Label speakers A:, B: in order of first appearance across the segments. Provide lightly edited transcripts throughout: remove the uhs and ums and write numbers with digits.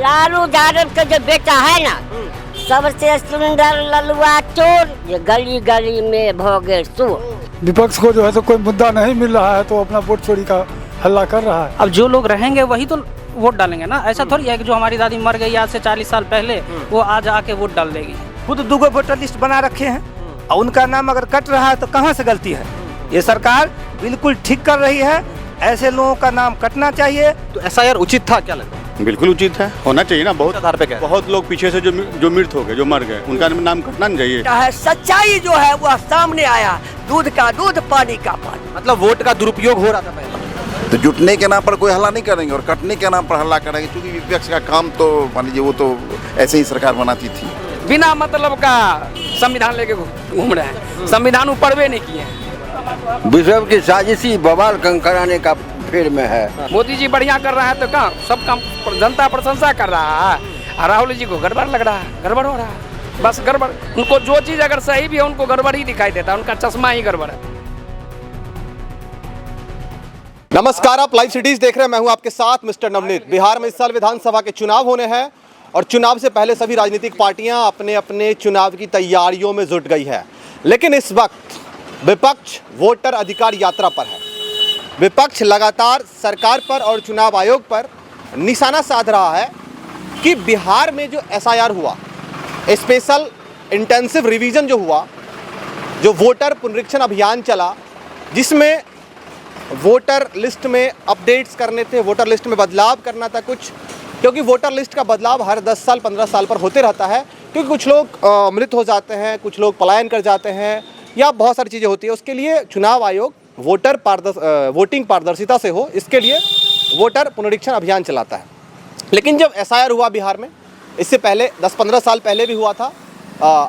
A: लालू यादव का जो बेटा है ना, सबसे सुंदर ललुआ चोर, ये गली गली में भोगे चोर।
B: विपक्ष को जो है तो कोई मुद्दा नहीं मिल रहा है तो अपना वोट चोरी का हल्ला कर रहा है।
C: अब जो लोग रहेंगे वही तो वोट डालेंगे ना। ऐसा थोड़ी है कि जो हमारी दादी मर गई आज से 40 साल पहले, वो आज आके वोट डाल देगी।
D: खुद दुगो वोटर लिस्ट बना रखे हैं और उनका नाम अगर कट रहा है तो कहाँ से गलती है? ये सरकार बिल्कुल ठीक कर रही है, ऐसे लोगों का नाम कटना चाहिए।
E: तो एसआईआर उचित था क्या लगता है?
F: बिल्कुल उचित है, होना चाहिए ना। बहुत
E: आधार पे क्या है?
F: बहुत लोग पीछे से जो मृत हो गए, जो मर गए, उनका नाम कटना नहीं चाहिए।
G: सच्चाई जो है वो सामने आया, दूध का दूध पानी का पानी।
E: मतलब वोट का दुरुपयोग हो रहा था पहले।
H: तो जुटने के नाम पर कोई हल्ला नहीं करेंगे और कटने के नाम पर हल्ला करेंगे, क्योंकि विपक्ष का काम तो मान लीजिए वो तो ऐसे ही सरकार बनाती थी।
I: बिना मतलब का संविधान लेके घूम रहे हैं, संविधान ऊपर नहीं किए हैं।
J: विश्व की साजिशी बवाल कराने का फेर में है।
I: मोदी जी बढ़िया कर रहा है तो कहाँ सब काम जनता प्रशंसा कर रहा है, और राहुल जी को गड़बड़ लग रहा है, गड़बड़ हो रहा है, बस गड़बड़। उनको जो चीज अगर सही भी है उनको गड़बड़ ही दिखाई देता है, उनका चश्मा ही गड़बड़ है।
E: नमस्कार, आप लाइव सिटीज देख रहे हैं। मैं हूं आपके साथ मिस्टर नवनीत। बिहार में इस साल विधानसभा के चुनाव होने हैं और चुनाव से पहले सभी राजनीतिक पार्टियां अपने अपने चुनाव की तैयारियों में जुट गई है। लेकिन इस वक्त विपक्ष वोटर अधिकार यात्रा पर है। विपक्ष लगातार सरकार पर और चुनाव आयोग पर निशाना साध रहा है कि बिहार में जो एसआईआर हुआ, स्पेशल इंटेंसिव रिवीजन जो हुआ, जो वोटर पुनरीक्षण अभियान चला, जिसमें वोटर लिस्ट में अपडेट्स करने थे, वोटर लिस्ट में बदलाव करना था कुछ, क्योंकि वोटर लिस्ट का बदलाव हर 10 साल 15 साल पर होते रहता है, क्योंकि कुछ लोग मृत हो जाते हैं, कुछ लोग पलायन कर जाते हैं, या बहुत सारी चीज़ें होती है। उसके लिए चुनाव आयोग वोटिंग पारदर्शिता से हो, इसके लिए वोटर पुनरीक्षण अभियान चलाता है। लेकिन जब एसआईआर हुआ बिहार में, इससे पहले 10-15 साल पहले भी हुआ था,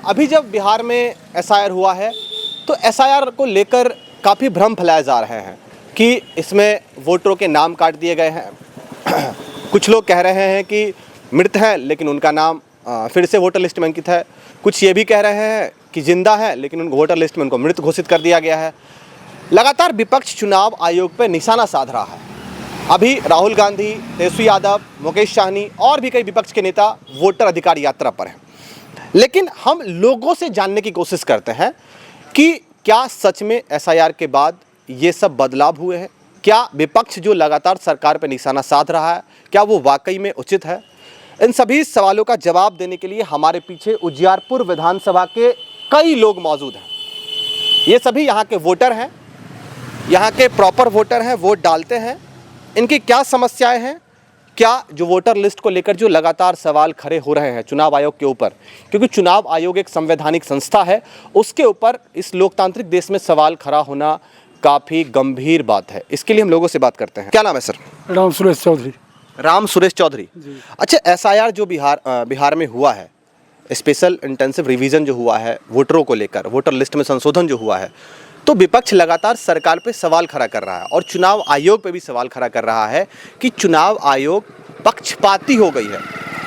E: अभी जब बिहार में एसआईआर हुआ है तो एसआईआर को लेकर काफ़ी भ्रम फैलाए जा रहे हैं कि इसमें वोटरों के नाम काट दिए गए हैं। कुछ लोग कह रहे हैं कि मृत हैं लेकिन उनका नाम फिर से वोटर लिस्ट में अंकित है। कुछ ये भी कह रहे हैं कि जिंदा है लेकिन उनको वोटर लिस्ट में उनको मृत घोषित कर दिया गया है। लगातार विपक्ष चुनाव आयोग पर निशाना साध रहा है। अभी राहुल गांधी, तेजस्वी यादव, मुकेश सहनी और भी कई विपक्ष के नेता वोटर अधिकार यात्रा पर हैं। लेकिन हम लोगों से जानने की कोशिश करते हैं कि क्या सच में एसआईआर के बाद ये सब बदलाव हुए हैं? क्या विपक्ष जो लगातार सरकार पर निशाना साध रहा है, क्या वो वाकई में उचित है? इन सभी सवालों का जवाब देने के लिए हमारे पीछे उजियारपुर विधानसभा के कई लोग मौजूद हैं। ये सभी यहाँ के वोटर हैं, यहाँ के प्रॉपर वोटर हैं, वोट डालते हैं। इनकी क्या समस्याएं हैं? क्या जो वोटर लिस्ट को लेकर जो लगातार सवाल खड़े हो रहे हैं चुनाव आयोग के ऊपर, क्योंकि चुनाव आयोग एक संवैधानिक संस्था है, उसके ऊपर इस लोकतांत्रिक देश में सवाल खड़ा होना काफ़ी गंभीर बात है। इसके लिए हम लोगों से बात करते हैं। क्या नाम है सर?
B: राम सुरेश चौधरी।
E: राम सुरेश चौधरी। अच्छा, एसआईआर जो बिहार में हुआ है, स्पेशल इंटेंसिव रिवीजन जो हुआ है वोटरों को लेकर, वोटर लिस्ट में संशोधन जो हुआ है, तो विपक्ष लगातार सरकार पे सवाल खड़ा कर रहा है और चुनाव आयोग पे भी सवाल खड़ा कर रहा है कि चुनाव आयोग पक्षपाती हो गई है।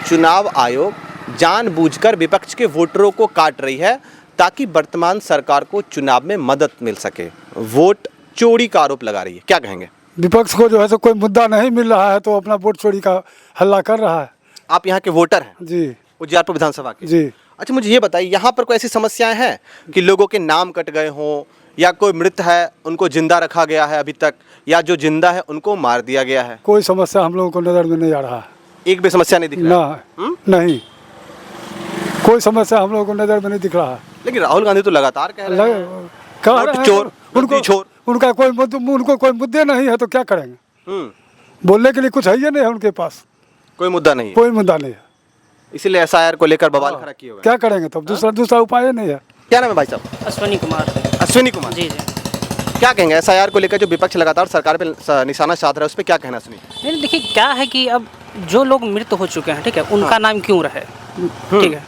E: चुनाव आयोग जानबूझकर विपक्ष के वोटरों को काट रही है ताकि वर्तमान सरकार को चुनाव में मदद मिल सके। वोट चोरी का आरोप लगा रही है। क्या कहेंगे?
B: विपक्ष को जो है तो कोई मुद्दा नहीं मिल रहा है तो अपना वोट चोरी का हल्ला कर रहा है।
E: आप यहाँ के वोटर हैं?
B: जी।
E: उजियारपुर विधानसभा के?
B: जी।
E: अच्छा, मुझे ये बताइए, यहाँ पर कोई ऐसी समस्याएं हैं कि लोगों के नाम कट गए हों, या कोई मृत है उनको जिंदा रखा गया है अभी तक, या जो जिंदा है उनको मार दिया गया है?
B: कोई समस्या हम लोगों को नजर में नहीं आ रहा है।
E: एक भी समस्या नहीं दिख रहा है?
B: नहीं, कोई समस्या हम लोगों को नजर में नहीं दिख रहा है।
E: लेकिन राहुल गांधी तो लगातार कह रहे हैं
B: चोर, उनका कोई मुद्दे नहीं है तो क्या करेंगे? बोलने के लिए कुछ है ही नहीं है उनके पास,
E: कोई मुद्दा नहीं है।
B: कोई मुद्दा नहीं है,
E: इसीलिए एसआईआर को लेकर बवाल खड़ा किए हुए।
B: क्या करेंगे तब? दूसरा उपाय नहीं है।
E: क्या नाम है भाई साहब?
C: अश्विनी कुमार।
E: अश्विनी कुमार
C: जी जी।
E: क्या कहेंगे एसआईआर को लेकर जो विपक्ष लगातार सरकार पे निशाना साध रहा है, उस पर क्या कहना सुनिए?
C: नहीं, देखिए क्या है कि अब जो लोग मृत हो चुके हैं, ठीक है, उनका नाम क्यों रहे? ठीक है,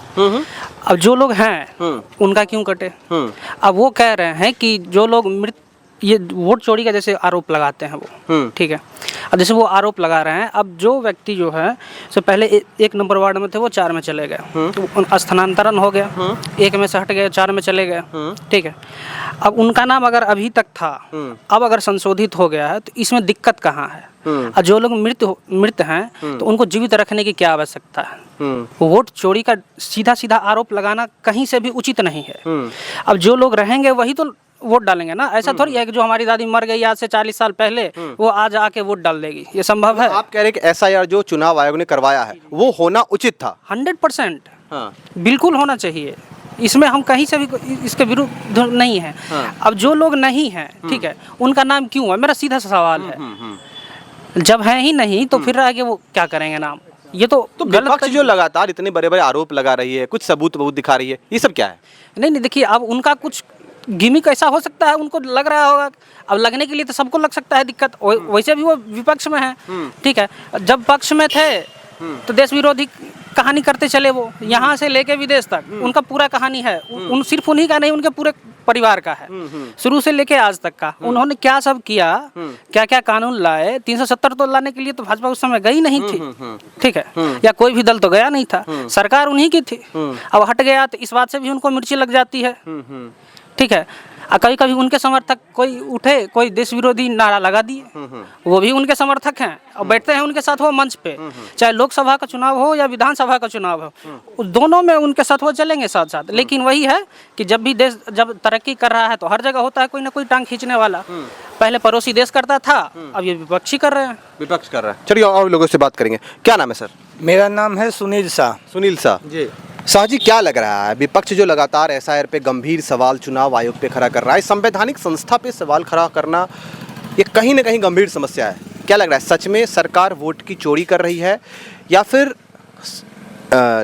C: अब जो लोग हैं उनका क्यों कटे? अब वो कह रहे हैं कि जो लोग मृत, ये वोट चोरी का जैसे आरोप लगाते हैं वो, ठीक है, अब जैसे वो आरोप लगा रहे हैं, अब जो व्यक्ति जो है सो पहले 1 नंबर वार्ड में थे वो 4 में चले गए, तो स्थानांतरण हो गया, 1 में से हट गए, 4 में चले गए, ठीक है। अब उनका नाम अगर अभी तक था, अब अगर संशोधित हो गया है तो इसमें दिक्कत कहाँ है? और जो लोग मृत हैं तो उनको जीवित रखने की क्या आवश्यकता है। वोट चोरी का सीधा सीधा आरोप लगाना कहीं से भी उचित नहीं है। अब जो लोग रहेंगे वही तो वोट डालेंगे ना, ऐसा थोड़ी है कि जो हमारी दादी मर गई आज से 40 साल पहले वो आज आके वोट डाल देगी, ये संभव है?
E: आप कह रहे हैं कि SIR जो चुनाव आयोग ने करवाया है वो होना उचित था?
C: 100% बिल्कुल होना चाहिए, इसमें हम कहीं से भी इसके विरुद्ध नहीं है। अब जो लोग नहीं हैं, ठीक है, उनका नाम क्यों है, मेरा सीधा सा सवाल है। जब है ही नहीं तो फिर आगे वो क्या करेंगे नाम? ये तो
E: विपक्ष जो लगातार इतने बड़े बड़े आरोप लगा रही है, कुछ सबूत दिखा रही है, ये सब क्या है?
C: नहीं देखिए, अब उनका कुछ गिमिक ऐसा हो सकता है, उनको लग रहा होगा। अब लगने के लिए तो सबको लग सकता है दिक्कत, वैसे भी वो विपक्ष में है, ठीक है। जब पक्ष में थे तो देश विरोधी कहानी करते चले, वो यहाँ से लेके विदेश तक उनका पूरा कहानी है। सिर्फ उन्हीं का नहीं, उनके पूरे परिवार का है, शुरू से लेके आज तक का। उन्होंने क्या सब किया, क्या क्या कानून लाए, 370 तो लाने के लिए तो भाजपा उस समय गई नहीं थी, ठीक है, या कोई भी दल तो गया नहीं था, सरकार उन्हीं की थी। अब हट गया तो इस बात से भी उनको मिर्ची लग जाती है, ठीक है। कभी कभी उनके समर्थक कोई उठे, कोई देश विरोधी नारा लगा दिए, वो भी उनके समर्थक हैं और बैठते हैं उनके साथ वो मंच पे, चाहे लोकसभा का चुनाव हो या विधानसभा का चुनाव हो, दोनों में उनके साथ वो चलेंगे साथ साथ। लेकिन वही है कि जब भी देश जब तरक्की कर रहा है तो हर जगह होता है कोई ना कोई टांग खींचने वाला। पहले पड़ोसी देश करता था, अब ये विपक्षी कर रहे हैं,
E: विपक्ष कर रहा है। चलिए और लोगों से बात करेंगे। क्या नाम है सर?
D: मेरा नाम है सुनील शाह।
E: सुनील शाह जी। शाह जी, क्या लग रहा है विपक्ष जो लगातार SIR पे गंभीर सवाल चुनाव आयोग पे खड़ा कर रहा है, संवैधानिक संस्था पे सवाल खड़ा करना ये कहीं ना कहीं गंभीर समस्या है, क्या लग रहा है सच में सरकार वोट की चोरी कर रही है या फिर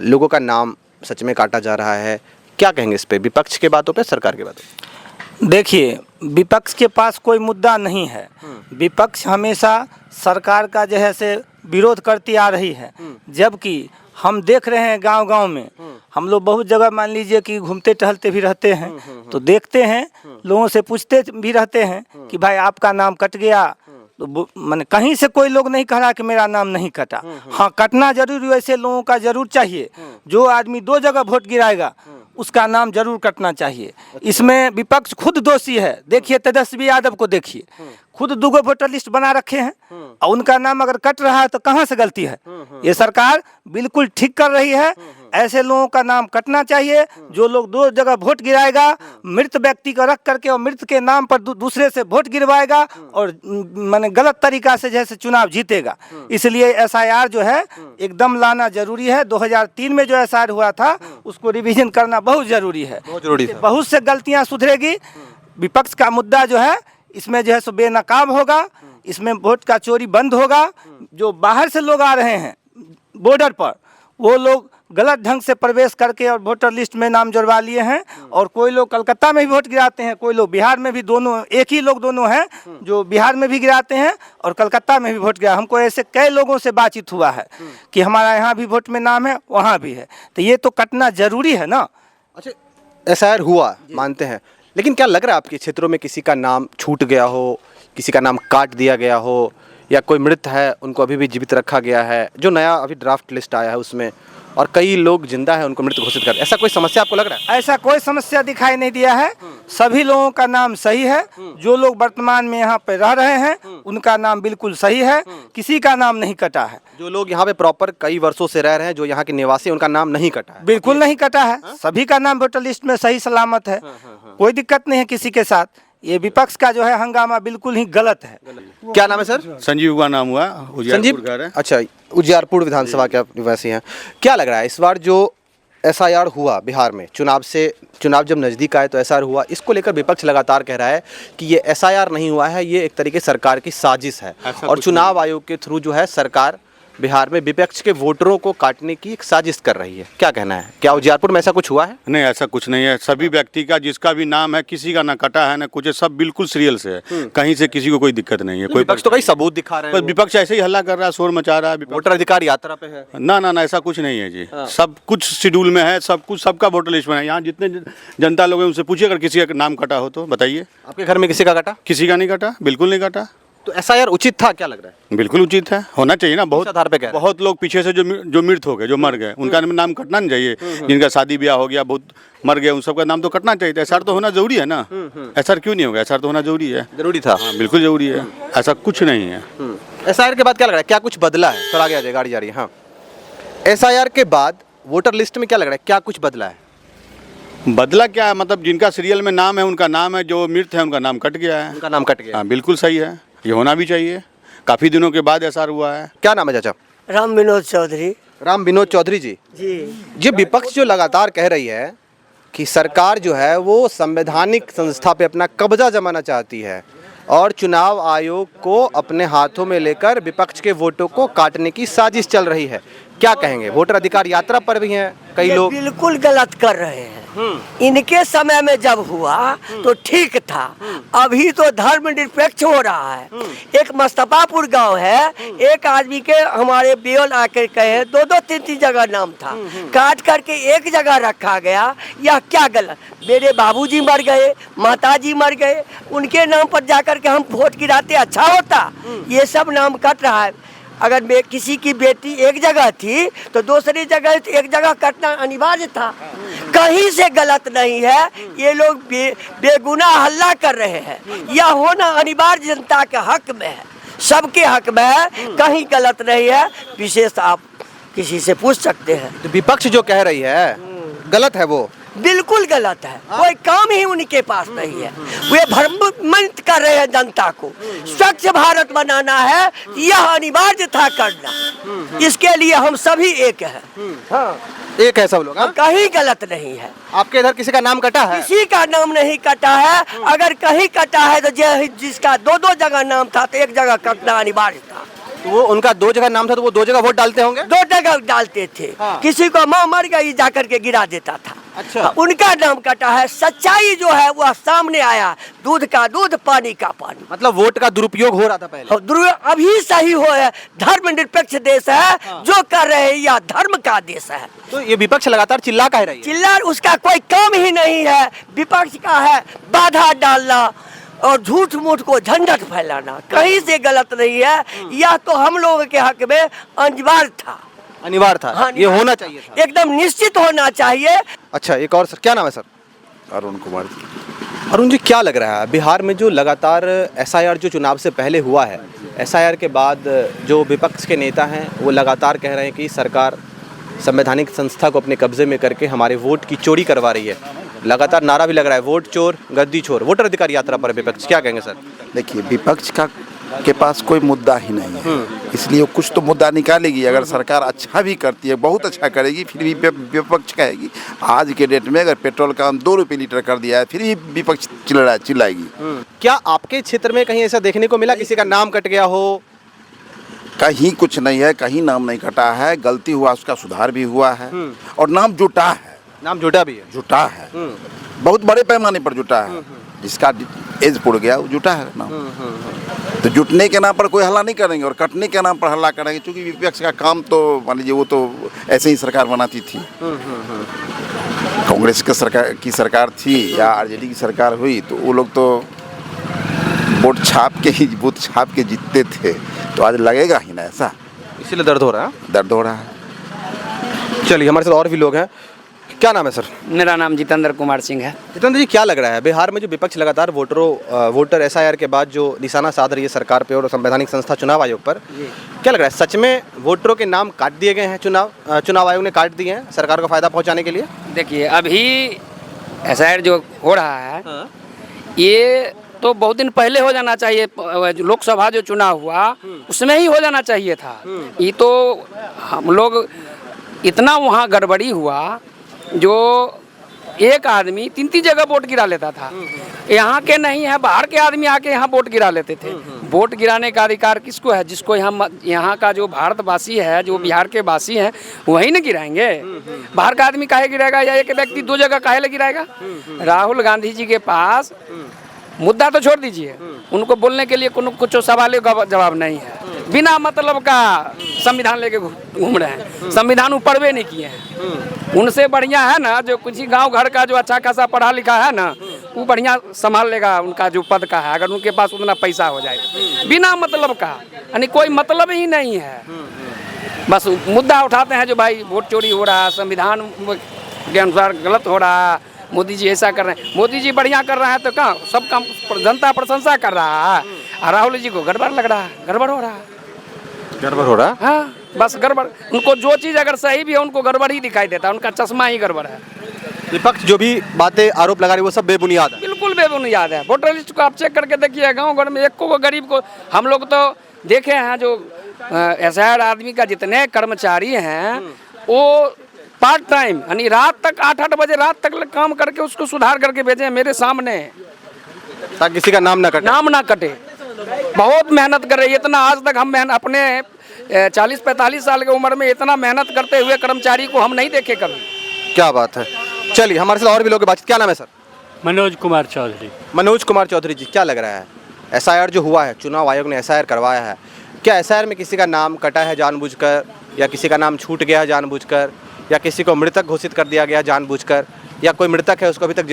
E: लोगों का नाम सच में काटा जा रहा है? क्या कहेंगे इस पे, विपक्ष के बातों पे, सरकार के बातों पे?
D: देखिए, विपक्ष के पास कोई मुद्दा नहीं है। विपक्ष हमेशा सरकार का जो है से विरोध करती आ रही है, जबकि हम देख रहे हैं गांव-गांव में, हम लोग बहुत जगह मान लीजिए कि घूमते टहलते भी रहते हैं, तो देखते हैं, लोगों से पूछते भी रहते हैं कि भाई आपका नाम कट गया, तो मैंने कहीं से कोई लोग नहीं कह रहा कि मेरा नाम नहीं कटा। हाँ, कटना जरूर, वैसे लोगों का जरूर चाहिए। जो आदमी 2 जगह वोट गिराएगा उसका नाम जरूर कटना चाहिए। इसमें विपक्ष खुद दोषी है। देखिए तेजस्वी यादव को देखिए, खुद 2 वोटर लिस्ट बना रखे हैं और उनका नाम अगर कट रहा है तो कहाँ से गलती है? ये सरकार बिल्कुल ठीक कर रही है। ऐसे लोगों का नाम कटना चाहिए। जो लोग 2 जगह वोट गिराएगा, मृत व्यक्ति को रख करके और मृत के नाम पर दूसरे से वोट गिरवाएगा और माने गलत तरीका से जैसे चुनाव जीतेगा। इसलिए SIR जो है एकदम लाना जरूरी है। 2003 में जो SIR हुआ था उसको रिवीजन करना बहुत जरूरी है, बहुत से गलतियाँ सुधरेगी। विपक्ष का मुद्दा जो है इसमें जो है सो बेनकाब होगा, इसमें वोट का चोरी बंद होगा। जो बाहर से लोग आ रहे हैं बॉर्डर पर, वो लोग गलत ढंग से प्रवेश करके और वोटर लिस्ट में नाम जुड़वा लिए हैं, और कोई लोग कलकत्ता में भी वोट गिराते हैं, कोई लोग बिहार में भी, दोनों एक ही लोग दोनों हैं जो बिहार में भी गिराते हैं और कलकत्ता में भी वोट गिरा। हमको ऐसे कई लोगों से बातचीत हुआ है कि हमारा यहाँ भी वोट में नाम है, वहाँ भी है, तो ये तो कटना जरूरी है ना।
E: अच्छा, SIR हुआ मानते हैं, लेकिन क्या लग रहा है आपके क्षेत्रों में किसी का नाम छूट गया हो, किसी का नाम काट दिया गया हो, या कोई मृत है उनको अभी भी जीवित रखा गया है? जो नया अभी ड्राफ्ट लिस्ट आया है उसमें, और कई लोग जिंदा है उनको मृत घोषित कर, ऐसा कोई समस्या आपको लग रहा है?
D: ऐसा कोई समस्या दिखाई नहीं दिया है। सभी लोगों का नाम सही है। जो लोग वर्तमान में यहाँ पे रह रहे हैं उनका नाम बिल्कुल सही है, किसी का नाम नहीं कटा है।
E: जो लोग यहाँ पे प्रॉपर कई वर्षों से रह रहे हैं, जो यहाँ के निवासी, उनका नाम नहीं कटा है?
D: बिल्कुल नहीं कटा है। सभी का नाम वोटर लिस्ट में सही सलामत है, कोई दिक्कत नहीं है किसी के साथ। ये विपक्ष का जो है हंगामा बिल्कुल ही गलत है।
E: क्या नाम है सर?
F: संजीव का नाम हुआ,
E: संजीव। अच्छा, उजियारपुर विधानसभा के निवासी हैं। क्या लग रहा है इस बार जो SIR हुआ बिहार में, चुनाव जब नज़दीक आए तो SIR हुआ, इसको लेकर विपक्ष लगातार कह रहा है कि ये SIR नहीं हुआ है, ये एक तरीके सरकार की साजिश है और चुनाव आयोग के थ्रू जो है सरकार बिहार में विपक्ष के वोटरों को काटने की एक साजिश कर रही है। क्या कहना है, क्या उजियारपुर में ऐसा कुछ हुआ है?
F: नहीं, ऐसा कुछ नहीं है। सभी व्यक्ति का जिसका भी नाम है, किसी का ना कटा है ना कुछ है, सब बिल्कुल सीरियल से है, कहीं से किसी को कोई दिक्कत नहीं है। कोई
E: विपक्ष तो कई सबूत दिखा रहे हैं,
F: विपक्ष ऐसे ही हल्ला कर रहा है, शोर मचा रहा है।
E: वोटर अधिकार यात्रा पे है?
F: ना, ऐसा कुछ नहीं है जी। सब कुछ शेड्यूल में है, सब कुछ, सबका वोटर लिस्ट में है। यहाँ जितने जनता लोग हैं उनसे पूछिए, अगर किसी का नाम कटा हो तो बताइए।
E: आपके घर में किसी का कटा?
F: किसी का नहीं कटा, बिल्कुल नहीं कटा।
E: तो एसआईआर उचित था क्या लग रहा है?
F: बिल्कुल उचित है, होना चाहिए ना। बहुत
E: आधार पे कह रहे हैं?
F: बहुत लोग पीछे से जो मृत हो गए, जो मर गए, उनका नाम कटना नहीं चाहिए। जिनका शादी ब्याह हो गया, बहुत मर गए, उन सबका नाम तो कटना चाहिए। एसआर तो होना जरूरी है ना। एसआर क्यों नहीं होगा? एसआर तो होना जरूरी है।
E: जरूरी था।
F: हाँ, बिल्कुल जरूरी है। ऐसा कुछ नहीं है।
E: एसआईआर के बाद क्या लग रहा है, क्या कुछ बदला है? थोड़ा आगे आ जाए, गाड़ी जा रही है। हाँ, एसआईआर के बाद वोटर लिस्ट में क्या लग रहा है, क्या कुछ बदला है?
F: बदला क्या है? मतलब जिनका सीरियल में नाम है उनका नाम है, जो मृत है उनका नाम कट गया है।
E: उनका नाम कट गया।
F: हाँ, बिल्कुल सही है, ये होना भी चाहिए। काफी दिनों के बाद ऐसा हुआ है।
E: क्या नाम है चाचा?
G: राम विनोद चौधरी।
E: राम विनोद चौधरी जी।
G: जी,
E: विपक्ष जो लगातार कह रही है कि सरकार जो है वो संवैधानिक संस्था पे अपना कब्जा जमाना चाहती है और चुनाव आयोग को अपने हाथों में लेकर विपक्ष के वोटों को काटने की साजिश चल रही है, क्या कहेंगे? वोटर अधिकार यात्रा पर भी हैं कई
G: ये
E: लोग।
G: बिल्कुल गलत कर रहे हैं। इनके समय में जब हुआ तो ठीक था, अभी तो धर्मनिरपेक्ष हो रहा है। एक मस्तफापुर गांव है, एक आदमी के हमारे बेल आकर कहे 2-2 3-3 जगह नाम था, काट करके एक जगह रखा गया। यह क्या गलत? मेरे बाबूजी मर गए, माताजी मर गए, उनके नाम पर जाकर के हम वोट गिराते अच्छा होता? ये सब नाम कट रहा है। अगर किसी की बेटी एक जगह थी तो दूसरी जगह एक जगह कटना अनिवार्य था। कहीं से गलत नहीं है, ये लोग बेगुनाह हल्ला कर रहे हैं। यह होना अनिवार्य जनता के हक में है, सबके हक में है, कहीं गलत नहीं है। विशेष आप किसी से पूछ सकते हैं।
E: तो विपक्ष जो कह रही है गलत है, वो
G: बिल्कुल गलत है। कोई काम ही उनके पास नहीं है। वे भ्रमित कर रहे हैं जनता को। स्वच्छ भारत बनाना है, यह अनिवार्य था करना। इसके लिए हम सभी एक हैं। हाँ,
E: एक है सब लोग। हाँ?
G: कहीं गलत नहीं है।
E: आपके इधर किसी का नाम कटा है?
G: किसी का नाम नहीं कटा है। अगर कहीं कटा है तो जिसका 2-2 जगह नाम था तो एक जगह कटना अनिवार्य था।
E: तो वो उनका 2 जगह नाम था तो वो 2 जगह वोट डालते होंगे?
G: 2 जगह डालते थे।
E: हाँ।
G: किसी को माँ मर गई जाकर के गिरा देता था।
E: अच्छा।
G: उनका नाम कटा है। सच्चाई जो है वह सामने आया, दूध का दूध, पानी का पानी।
E: मतलब वोट का दुरुपयोग हो रहा था पहले।
G: अभी सही हो है। धर्मनिरपेक्ष देश है। हाँ। जो कर रहे हैं यह धर्म का देश है।
E: तो ये विपक्ष लगातार चिल्ला कह रही है?
G: चिल्ला उसका कोई काम ही नहीं है। विपक्ष का है बाधा डालना और झूठ मूठ को झंझट फैलाना। कहीं से गलत नहीं है। यह तो हम लोगों के हक में अनिवार्य था।
E: अनिवार्य था।
G: हाँ,
E: ये होना चाहिए था।
G: एकदम निश्चित होना चाहिए।
E: अच्छा, एक और सर, क्या नाम है सर?
H: अरुण कुमार जी।
E: अरुण जी, क्या लग रहा है बिहार में जो लगातार एसआईआर जो चुनाव से पहले हुआ है, एसआईआर के बाद जो विपक्ष के नेता हैं वो लगातार कह रहे हैं कि सरकार संवैधानिक संस्था को अपने कब्जे में करके हमारे वोट की चोरी करवा रही है। लगातार नारा भी लग रहा है, वोट चोर गद्दी चोर। वोटर अधिकार यात्रा पर विपक्ष क्या कहेंगे सर?
H: देखिए, विपक्ष के पास कोई मुद्दा ही नहीं है, इसलिए कुछ तो मुद्दा निकालेगी। अगर सरकार अच्छा भी करती है, बहुत अच्छा करेगी, फिर भी विपक्ष कहेगी। आज के डेट में अगर पेट्रोल का 2 रुपये लीटर कर दिया है, फिर भी विपक्ष चिल्लाएगी।
E: क्या आपके क्षेत्र में कहीं ऐसा देखने को मिला किसी का नाम कट गया हो?
H: कहीं कुछ नहीं है, कहीं नाम नहीं कटा है। गलती हुआ उसका सुधार भी हुआ है और नाम जुटा है।
E: नाम जुटा भी है?
H: जुटा है, बहुत बड़े पैमाने पर जुटा है। जिसका एज पुड़ गया वो जुटा है नाम। तो जुटने के नाम पर कोई हल्ला नहीं करेंगे और कटने के नाम पर हल्ला करेंगे, क्योंकि विपक्ष का काम तो मान लीजिए वो तो ऐसे ही सरकार बनाती थी। कांग्रेस की सरकार थी या आरजेडी की सरकार हुई तो वो लोग तो वोट छाप के ही बूथ छाप के जीतते थे। तो आज लगेगा ही ना ऐसा,
E: इसीलिए दर्द हो रहा है।
H: दर्द हो रहा है।
E: चलिए, हमारे साथ और भी लोग हैं। क्या नाम है सर?
I: मेरा नाम जितेंद्र कुमार सिंह है।
E: जितेंद्र जी, क्या लग रहा है बिहार में जो विपक्ष लगातार वोटर एसआईआर के बाद जो निशाना साध रही है सरकार पे और संवैधानिक संस्था चुनाव आयोग पर, क्या लग रहा है सच में वोटरों के नाम काट दिए गए हैं? चुनाव आयोग ने काट दिए हैं सरकार को फायदा पहुंचाने के लिए?
I: देखिए, अभी एसआईआर जो हो रहा है, ये तो बहुत दिन पहले हो जाना चाहिए। लोकसभा जो चुनाव हुआ उसमें ही हो जाना चाहिए था। ये तो हम लोग इतना वहाँ गड़बड़ी हुआ, जो एक आदमी 3-3 जगह वोट गिरा लेता था। यहाँ के नहीं है, बाहर के आदमी आके यहाँ वोट गिरा लेते थे। वोट गिराने का अधिकार किसको है? जिसको यहाँ का जो भारतवासी है, जो बिहार के वासी हैं, वही न गिराएंगे। बाहर का आदमी काहे गिराएगा या एक व्यक्ति 2 जगह काहे ले गिराएगा? राहुल गांधी जी के पास मुद्दा तो छोड़ दीजिए, उनको बोलने के लिए कुछ सवाल जवाब नहीं है। बिना मतलब का संविधान लेके घूम रहे हैं। संविधान पढ़वे नहीं किए हैं। उनसे बढ़िया है ना जो कुछ गांव घर का जो अच्छा खासा पढ़ा लिखा है ना, वो बढ़िया संभाल लेगा उनका जो पद का है, अगर उनके पास उतना पैसा हो जाए तो। बिना मतलब का, यानी कोई मतलब ही नहीं है, बस मुद्दा उठाते हैं जो भाई वोट चोरी हो रहा है, संविधान के अनुसार गलत हो रहा है, मोदी जी ऐसा कर रहे हैं। मोदी जी बढ़िया कर रहे हैं तो कहाँ सब काम जनता प्रशंसा कर रहा है, और राहुल जी को गड़बड़ लग रहा है, गड़बड़ हो रहा है,
E: गड़बड़ हो रहा है।
I: हाँ बस गड़बड़। उनको जो चीज़ अगर सही भी है उनको गड़बड़ ही दिखाई देता है, उनका चश्मा ही गड़बड़ है।
E: विपक्ष जो भी बातें आरोप लगा रही है वो सब बेबुनियाद है।
I: बिल्कुल बेबुनियाद है। वोटर लिस्ट को आप चेक करके देखिए, गांव घर में एक को गरीब को, हम लोग तो देखे हैं जो एसआईआर आदमी का जितने कर्मचारी हैं वो पार्ट टाइम यानी रात तक 8-8 बजे रात तक काम करके उसको सुधार करके भेजे हैं मेरे सामने,
E: ताकि किसी का नाम ना कटे।
I: नाम ना कटे। बहुत मेहनत कर रहे हैं, इतना आज तक हम अपने 40-45 साल की उम्र में इतना मेहनत करते हुए कर्मचारी को हम नहीं देखे कभी।
E: क्या बात है। चलिए हमारे साथ और भी लोग की बातचीत। क्या नाम है सर?
K: मनोज कुमार चौधरी।
E: मनोज कुमार चौधरी जी, क्या लग रहा है एसआईआर जो हुआ है, चुनाव आयोग ने एसआईआर करवाया है, क्या एसआईआर में किसी का नाम कटा है जानबूझकर, या किसी का नाम छूट गया है जानबूझकर, या किसी को मृतक घोषित कर दिया गया जानबूझकर, या कोई मृतक है उसको अभी तक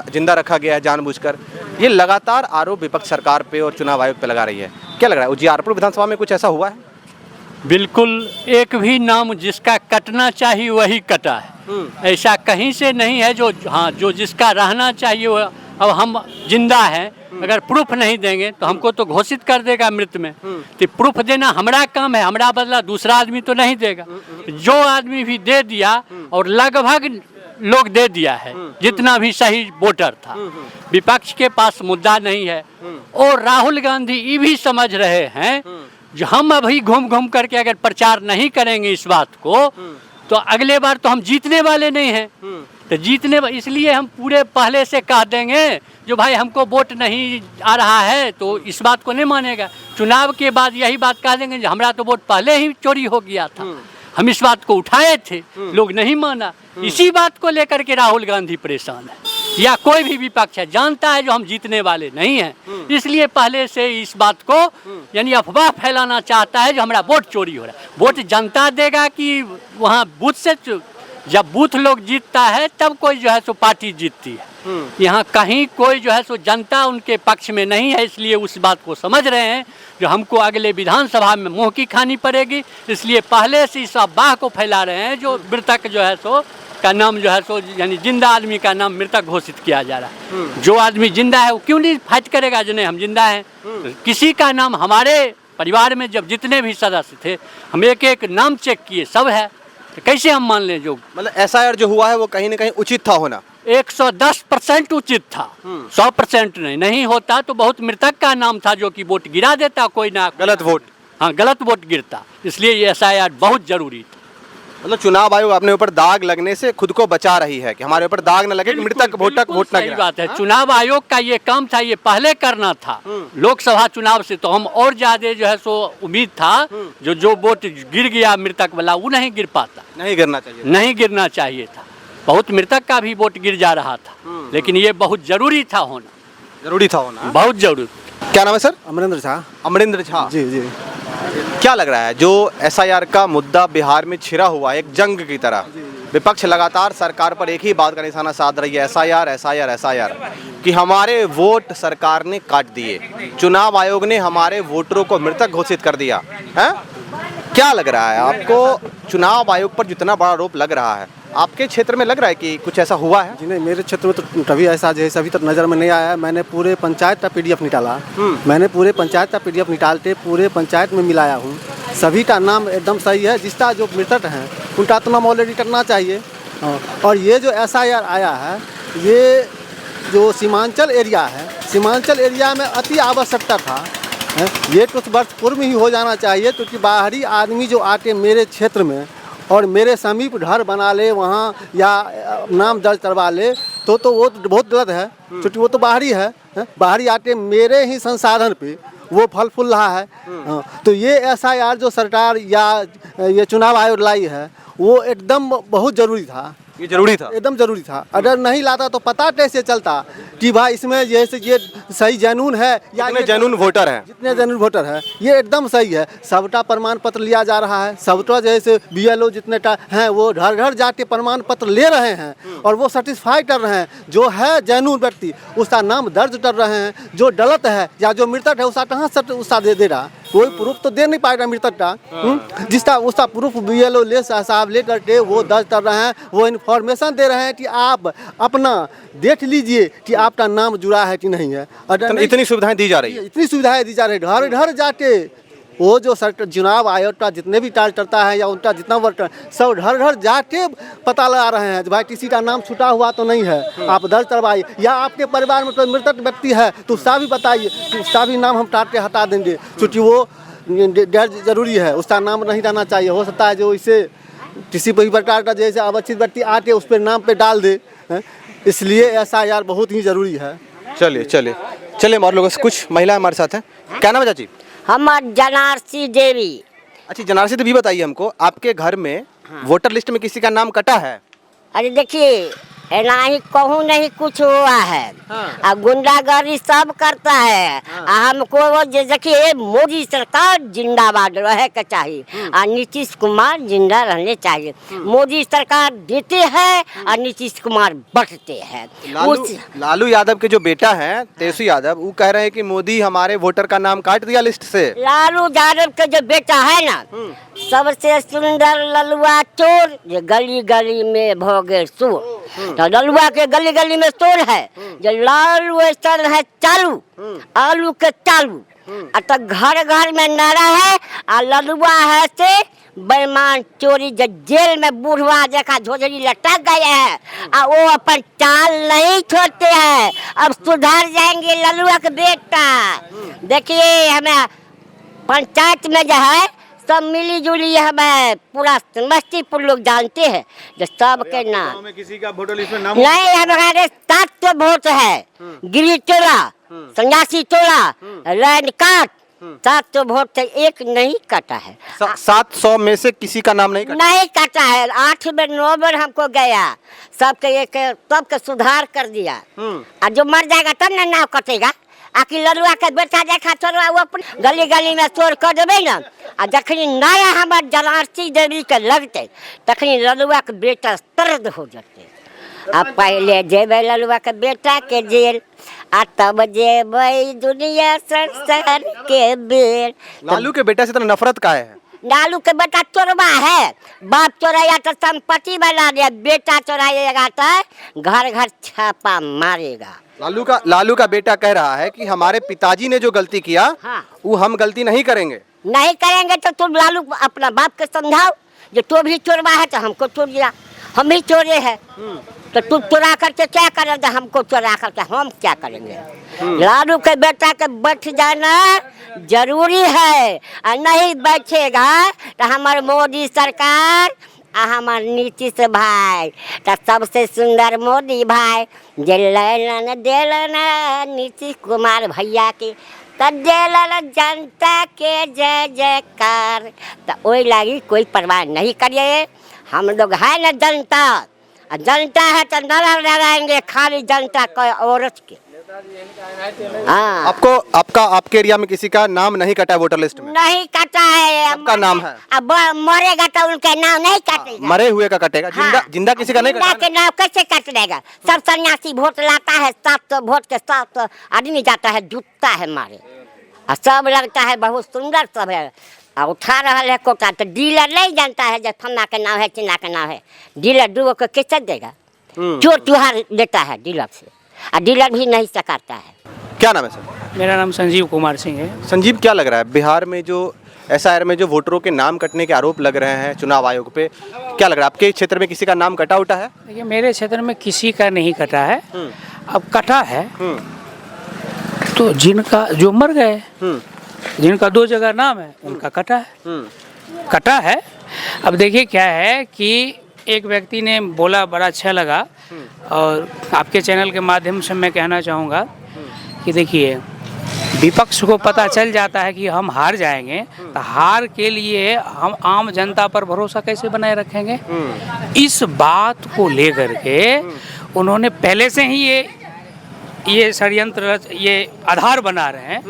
E: जिंदा रखा गया है जानबूझकर? ये लगातार आरोप विपक्ष सरकार पे और चुनाव आयोग पे लगा रही है। क्या लग रहा है उजियारपुर विधानसभा में कुछ ऐसा हुआ है?
K: बिल्कुल एक भी नाम जिसका कटना चाहिए वही कटा है, ऐसा कहीं से नहीं है जो जिसका रहना चाहिए वो। अब हम जिंदा हैं, अगर प्रूफ नहीं देंगे तो हमको तो घोषित कर देगा मृत में, तो प्रूफ देना हमारा काम है, हमारा बदला दूसरा आदमी तो नहीं देगा। जो आदमी भी दे दिया और लगभग लोग दे दिया है जितना भी सही वोटर था, विपक्ष के पास मुद्दा नहीं है। और राहुल गांधी ये भी समझ रहे हैं जो हम अभी घूम घूम करके अगर प्रचार नहीं करेंगे इस बात को तो अगले बार तो हम जीतने वाले नहीं हैं। तो इसलिए हम पूरे पहले से कह देंगे जो भाई हमको वोट नहीं आ रहा है तो इस बात को नहीं मानेगा। चुनाव के बाद यही बात कह देंगे जो हमारा तो वोट पहले ही चोरी हो गया था, हम इस बात को उठाए थे, लोग नहीं माना। इसी बात को लेकर के राहुल गांधी परेशान है, या कोई भी विपक्ष है जानता है जो हम जीतने वाले नहीं हैं, इसलिए पहले से इस बात को यानी अफवाह फैलाना चाहता है जो हमारा वोट चोरी हो रहा है। वोट जनता देगा कि वहाँ बूथ से, जब बूथ लोग जीतता है तब कोई जो है सो पार्टी जीतती है। यहाँ कहीं कोई जो है सो जनता उनके पक्ष में नहीं है, इसलिए उस बात को समझ रहे हैं जो हमको अगले विधानसभा में मुँह की खानी पड़ेगी, इसलिए पहले से इस अफवाह को फैला रहे हैं जो मृतक जो है सो का नाम जो है सो यानी जिंदा आदमी का नाम मृतक घोषित किया जा रहा है। जो आदमी जिंदा है वो क्यों नहीं फाइट करेगा जो नहीं हम जिंदा हैं। किसी का नाम, हमारे परिवार में जब जितने भी सदस्य थे हम एक एक नाम चेक किए, सब है, तो कैसे हम मान लें जो
E: मतलब एसआईआर जो हुआ है वो कहीं ना कहीं उचित था होना?
K: 110% उचित था, 100% नहीं होता तो बहुत मृतक का नाम था जो कि वोट गिरा देता कोई ना,
E: गलत वोट,
K: हाँ गलत वोट गिरता, इसलिए ये एसआईआर बहुत जरूरी था।
E: मतलब चुनाव आयोग अपने ऊपर दाग लगने से खुद को बचा रही है कि हमारे ऊपर दाग न लगे कि मृतक वोट ना गिरे।
K: बात है, चुनाव आयोग का ये काम था, ये पहले करना था लोकसभा चुनाव से, तो हम और ज्यादा जो है सो उम्मीद था जो वोट गिर गया मृतक वाला वो नहीं गिर पाता,
E: नहीं गिरना चाहिए
K: था। बहुत मृतक का भी वोट गिर जा रहा था, लेकिन ये बहुत जरूरी था होना, बहुत जरूरी।
E: क्या नाम है सर?
L: अमरेंद्र झा।
E: अमरेंद्र झा जी। क्या लग रहा है जो एसआईआर का मुद्दा बिहार में छिड़ा हुआ है एक जंग की तरह, विपक्ष लगातार सरकार पर एक ही बात का निशाना साध रही है, एसआईआर, कि हमारे वोट सरकार ने काट दिए, चुनाव आयोग ने हमारे वोटरों को मृतक घोषित कर दिया है। क्या लग रहा है आपको चुनाव आयोग पर जितना बड़ा आरोप लग रहा है, आपके क्षेत्र में लग रहा है कि कुछ ऐसा हुआ है?
L: जी नहीं, मेरे क्षेत्र में तो कभी ऐसा जैसा अभी तक नज़र में नहीं आया है। मैंने पूरे पंचायत का पीडीएफ निकाला, निकालते पूरे पंचायत में मिलाया हूँ, सभी का नाम एकदम सही है, जिसका जो मृतक हैं उनका तो नाम ऑलरेडी करना चाहिए। और ये जो एसआईआर आया है, ये जो सीमांचल एरिया में अति आवश्यकता था, ये कुछ वर्ष पूर्व ही हो जाना चाहिए, क्योंकि बाहरी आदमी जो आके मेरे क्षेत्र में और मेरे समीप घर बना ले वहाँ या नाम दर्ज करवा ले तो वो बहुत गलत है, क्योंकि वो तो बाहरी है, बाहरी आके मेरे ही संसाधन पे वो फल फूल रहा है। तो ये एसआईआर जो सरकार या ये चुनाव आयोग लाई है वो एकदम बहुत ज़रूरी था।
E: ये जरूरी था।
L: एकदम जरूरी था। अगर नहीं लाता तो पता कैसे चलता कि भाई इसमें जैसे ये सही जनून है या
E: कितने जनून वोटर हैं?
L: जितने जनून वोटर है ये एकदम सही है। सबका प्रमाण पत्र लिया जा रहा है, सबका जैसे BLO जितने का हैं वो घर घर जाके प्रमाण पत्र ले रहे हैं और वो सर्टिफाई कर रहे हैं। जो है जनून व्यक्ति उसका नाम दर्ज कर रहे हैं, जो गलत है या जो मृतक है उसका कहाँ उसका दे रहा, कोई प्रूफ तो दे नहीं पाएगा मृतक का। जिसका उसका प्रूफ BLO ले साहब ले करके वो दर्ज कर रहे हैं, वो इन्फॉर्मेशन दे रहे हैं कि आप अपना देख लीजिए कि आपका नाम जुड़ा है कि नहीं है। अगर
E: इतनी सुविधाएं दी जा रही है,
L: इतनी सुविधाएं दी जा रही है। घर घर जाके वो जो चुनाव आयोग का जितने भी कार्यकर्ता है या उनका जितना वर्कर सब घर घर जाके पता लगा रहे हैं भाई किसी का नाम छूटा हुआ तो नहीं है, आप दर्ज करवाइए। या आपके परिवार में कोई मृतक व्यक्ति है तो उसका भी बताइए कि उसका भी नाम हम काट के हटा देंगे, क्योंकि वो गैर जरूरी है, उसका नाम नहीं रहना चाहिए। हो सकता है जो इसे किसी भी प्रकार का जैसे अवचित व्यक्ति आके उस पर नाम पे डाल दे, इसलिए SIR बहुत ही जरूरी है।
E: चलिए चलिए चलिए और लोगों से कुछ महिलाएं हमारे साथ हैं। क्या नाम है चाची?
A: हमार जनारसी देवी।
E: अच्छा जनारसी देवी, बताइए हमको, आपके घर में वोटर लिस्ट में किसी का नाम कटा है?
A: अरे देखिए ना ही कहूँ नहीं कुछ हुआ है। अब गुंडागर्दी सब करता है। हमको वो देखिए मोदी सरकार जिंदाबाद रहे के चाहिए और नीतीश कुमार जिंदा रहने चाहिए। मोदी सरकार देते हैं और नीतीश कुमार बढ़ते हैं।
E: लालू यादव के जो बेटा है तेजस्वी यादव, वो कह रहे हैं कि मोदी हमारे वोटर का नाम काट दिया लिस्ट से।
A: लालू यादव के जो बेटा है ना सबसे सुंदर ललुआ चोर, ये गली गली में भोगे चोर। तो ललुआ के गली गली में चोर है, जो लालू स्टोर है चालू, आलू के चालू। तो घर घर में नारा है और ललुआ है से बेईमान चोरी जो जेल में बूढ़वा देखा झोझरी लटक गए हैं और वो अपन चाल नहीं छोड़ते हैं। अब सुधर जाएंगे ललुआ के बेटा। देखिए हमें पंचायत में जो है सब मिली जुली हमें पूरा समस्तीपुर लोग जानते हैं जो सबके नाम
F: में किसी का वोटर लिस्ट में नाम
A: नहीं। हमारे 7 तो वोट है, गिरी टोला, संन्यासी टोला, रैन काट, 7 तो वोट है, एक नहीं कटा है।
E: 700 में से किसी का नाम नहीं कटा?
A: नहीं कटा है। 8 में 9 बार हमको गया, सबके सुधार कर दिया। और जो मर जाएगा तब ना नाम कटेगा। आखिर ललुआ के बेटा देखा छोड़वा वो अपन गली गली में चोर कर देवे ना। आ जखनी नया हमारे जनारसी देवी के लगते तखनी ललुआ के बेटा तरद हो जाते। अब पहले जेबे ललुआ के बेटा के जेल आ तब जेबे दुनिया संसार के बेल।
E: लालू के बेटा से तो नफरत का है?
A: लालू के बेटा चोरवा है, बाप चोराया तो संपत्ति बना दिया, बेटा चोराएगा तो घर घर छापा मारेगा।
E: लालू का बेटा कह रहा है कि हमारे पिताजी ने जो गलती किया वो हम गलती नहीं करेंगे।
A: नहीं करेंगे तो तुम लालू अपना बाप के समझाओ जो तू भी चोरवा है तो हमको चोर दिया, हम भी चोरे हैं तो तू चोरा करके क्या करेंगे, हमको चोरा करके हम क्या करेंगे। लालू के बेटा के बैठ जाना जरूरी है और नहीं बैठेगा तो हमारे मोदी सरकार हमारे नीतीश भाई तो सबसे सुंदर मोदी भाई जेलन देलन नीतीश कुमार भैया की तो जेलन जनता के जय जयकार। तो वही लागी कोई परवाह नहीं करिए। हम लोग है ना जनता, जनता है तो न लगाएंगे खाली जनता को औरत के।
E: आपके एरिया में किसी का नाम नहीं कटा है वोटर लिस्ट में?
A: नहीं कटा है।
E: आपका नाम है?
A: अब मरेगा तो उनका नाम नहीं कटेगा।
E: मरे हुए का कटेगा। जिंदा किसी का नहीं कटेगा।
A: के नाम कैसे कट देगा? सब सन्यासी वोट लाता है, 700 वोट के 700 आदमी जाता है, जुटता है मारे और सब लगता है बहुत सुंदर सब है और उठा रहा है कोटा। तो डीलर नहीं जानता है जब फन्ना के नाम है चिन्ना के नाम है, डीलर दूगो को कैसे देगा? चोर चुहार लेता है डीलर से और डीलर भी नहीं सकारता है।
E: क्या नाम है सर?
C: मेरा नाम संजीव कुमार सिंह है।
E: संजीव, क्या लग रहा है बिहार में जो SIR में जो वोटरों के नाम कटने के आरोप लग रहे हैं चुनाव आयोग पे, क्या लग रहा है आपके क्षेत्र में किसी का नाम कटा उठा है?
C: देखिए मेरे क्षेत्र में किसी का नहीं कटा है। अब कटा है तो जिनका जो मर गए, जिनका 2 जगह नाम है उनका कटा है, कटा है। अब देखिए क्या है कि एक व्यक्ति ने बोला, बड़ा अच्छा लगा और आपके चैनल के माध्यम से मैं कहना चाहूँगा कि देखिए
I: विपक्ष को पता चल जाता है कि हम हार जाएंगे, तो हार के लिए हम आम जनता पर भरोसा कैसे बनाए रखेंगे। इस बात को लेकर के उन्होंने पहले से ही ये षड्यंत्र, ये आधार बना रहे हैं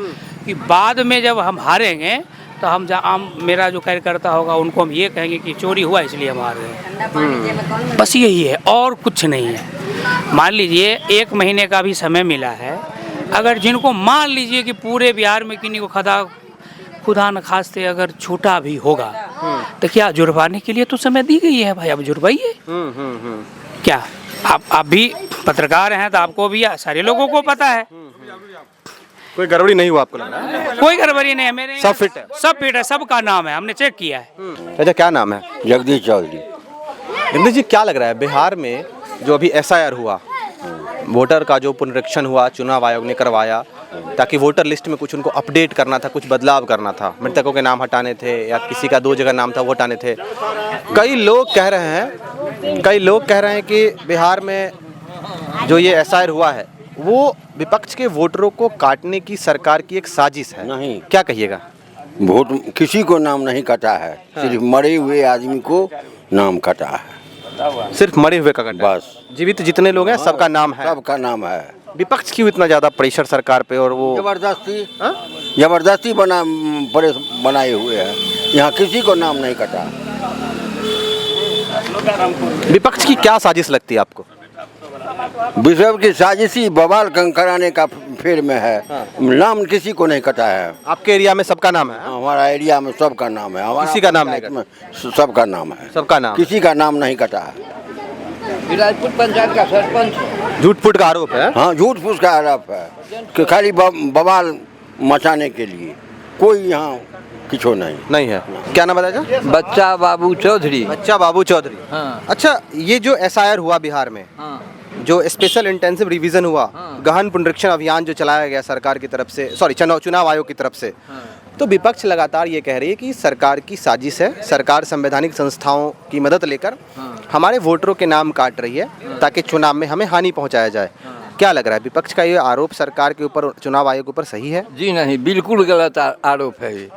I: कि बाद में जब हम हारेंगे तो हम मेरा जो कार्यकर्ता होगा उनको हम ये कहेंगे कि चोरी हुआ इसलिए हम हार गए। बस यही है और कुछ नहीं है। मान लीजिए 1 महीने का भी समय मिला है, अगर जिनको मान लीजिए कि पूरे बिहार में किन्हीं को खुदा न खास्ते अगर छूटा भी होगा तो क्या जुर्माने के लिए तो समय दी गई है भाई, अब जुर्माइए। क्या आप भी पत्रकार हैं तो आपको भी सारे लोगों को पता है।
E: कोई गड़बड़ी नहीं हुआ आपको लग रहा है?
I: कोई गड़बड़ी नहीं है, मेरे
E: सब फिट है,
I: सब फिट है, सबका नाम है, हमने चेक किया है।
E: अच्छा, क्या नाम है?
J: जगदीश चौधरी।
E: जगदीश जी, क्या लग रहा है बिहार में जो अभी SIR हुआ, वोटर का जो पुनरीक्षण हुआ, चुनाव आयोग ने करवाया ताकि वोटर लिस्ट में कुछ उनको अपडेट करना था, कुछ बदलाव करना था, मृतकों के नाम हटाने थे या किसी का 2 जगह नाम था वो हटाने थे। कई लोग कह रहे हैं कि बिहार में जो ये SIR हुआ है वो विपक्ष के वोटरों को काटने की सरकार की एक साजिश है।
J: नहीं,
E: क्या कहिएगा?
J: वोट किसी को नाम नहीं कटा है, सिर्फ मरे हुए आदमी को नाम कटा है।
E: सिर्फ मरे हुए का कटा? बस जीवित जितने लोग हैं सबका नाम है।
J: सबका नाम है।
E: विपक्ष क्यों इतना ज्यादा प्रेशर सरकार पे? और वो
J: जबरदस्ती बनाए हुए हैं, यहाँ किसी को नाम नहीं कटा।
E: विपक्ष की क्या साजिश लगती है आपको?
J: विश्व की साजिशी बवाल कराने का फेर में है। नाम किसी को नहीं कटा है।
E: आपके एरिया में सबका नाम है?
J: हमारा एरिया में सबका नाम है।
E: किसी का नाम नहीं?
J: सबका नाम है।
E: सबका नाम,
J: किसी का नाम नहीं कटा है।
G: राजपूत पंचायत का सरपंच
E: झूठ फूट का आरोप है।
J: हाँ, झूठ फूस का आरोप है कि खाली बवाल मचाने के लिए, कोई यहाँ किसी नहीं
E: है। क्या नाम बताया?
G: बच्चा बाबू चौधरी।
E: बच्चा बाबू चौधरी।
G: हाँ।
E: अच्छा, ये जो SIR हुआ बिहार में, जो स्पेशल इंटेंसिव रिवीजन हुआ, गहन पुनरीक्षण अभियान जो चलाया गया सरकार की तरफ से, चुनाव आयोग की तरफ से, तो विपक्ष लगातार ये कह रही है कि सरकार की साजिश है, सरकार संवैधानिक संस्थाओं की मदद लेकर हमारे वोटरों के नाम काट रही है ताकि चुनाव में हमें हानि पहुंचाया जाए। क्या लग रहा है, विपक्ष का ये आरोप सरकार के ऊपर, चुनाव आयोग के ऊपर सही है?
G: जी नहीं, बिल्कुल गलत आरोप है ये।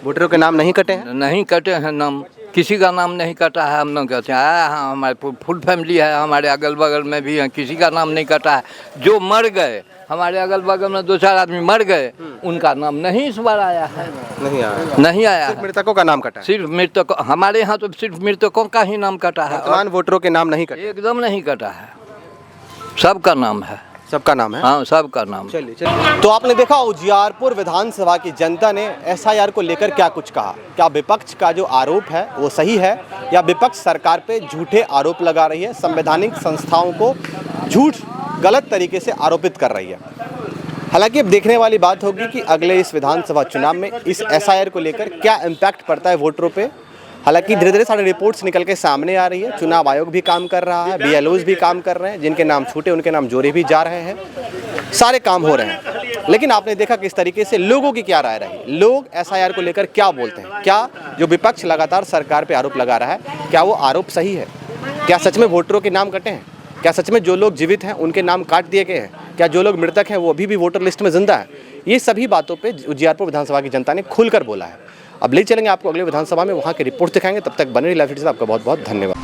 E: वोटरों के नाम नहीं कटे हैं?
G: नहीं कटे हैं नाम, किसी का नाम नहीं कटा है। हम लोग कहते हैं हाँ, हमारे फुल फैमिली है, हमारे अगल बगल में भी है, किसी का नाम नहीं कटा है। जो मर गए, हमारे अगल बगल में 2-4 आदमी मर गए, उनका नाम नहीं इस बार आया है। नहीं आया।
E: सिर्फ मृतकों का नाम कटा है?
G: सिर्फ मृतकों, हमारे यहाँ तो सिर्फ मृतकों का ही नाम कटा है।
E: वर्तमान वोटरों के नाम नहीं कटे?
G: एकदम नहीं कटा है, सबका नाम है।
E: सबका नाम है?
G: हाँ, सबका नाम।
E: चलिए। तो आपने देखा उजियारपुर विधानसभा की जनता ने SIR को लेकर क्या कुछ कहा। क्या विपक्ष का जो आरोप है वो सही है, या विपक्ष सरकार पे झूठे आरोप लगा रही है, संवैधानिक संस्थाओं को झूठ गलत तरीके से आरोपित कर रही है। हालांकि अब देखने वाली बात होगी कि अगले इस विधानसभा चुनाव में इस SIR को लेकर क्या इम्पैक्ट पड़ता है वोटरों पे। हालांकि धीरे धीरे सारी रिपोर्ट्स निकल के सामने आ रही है, चुनाव आयोग भी काम कर रहा है, BLOs भी काम कर रहे हैं, जिनके नाम छूटे उनके नाम जोड़े भी जा रहे हैं, सारे काम हो रहे हैं। लेकिन आपने देखा किस तरीके से लोगों की क्या राय रही, लोग SIR को लेकर क्या बोलते हैं। क्या जो विपक्ष लगातार सरकार पे आरोप लगा रहा है, क्या वो आरोप सही है? क्या सच में वोटरों के नाम कटे हैं? क्या सच में जो लोग जीवित हैं उनके नाम काट दिए गए हैं? क्या जो लोग मृतक हैं वो अभी भी वोटर लिस्ट में जिंदा है? ये सभी बातों पे उजियारपुर विधानसभा की जनता ने खुलकर बोला है। अब ले चलेंगे आपको अगले विधानसभा में, वहाँ की रिपोर्ट दिखाएंगे। तब तक बने रहिए लाइव फीड से। आपका बहुत बहुत धन्यवाद।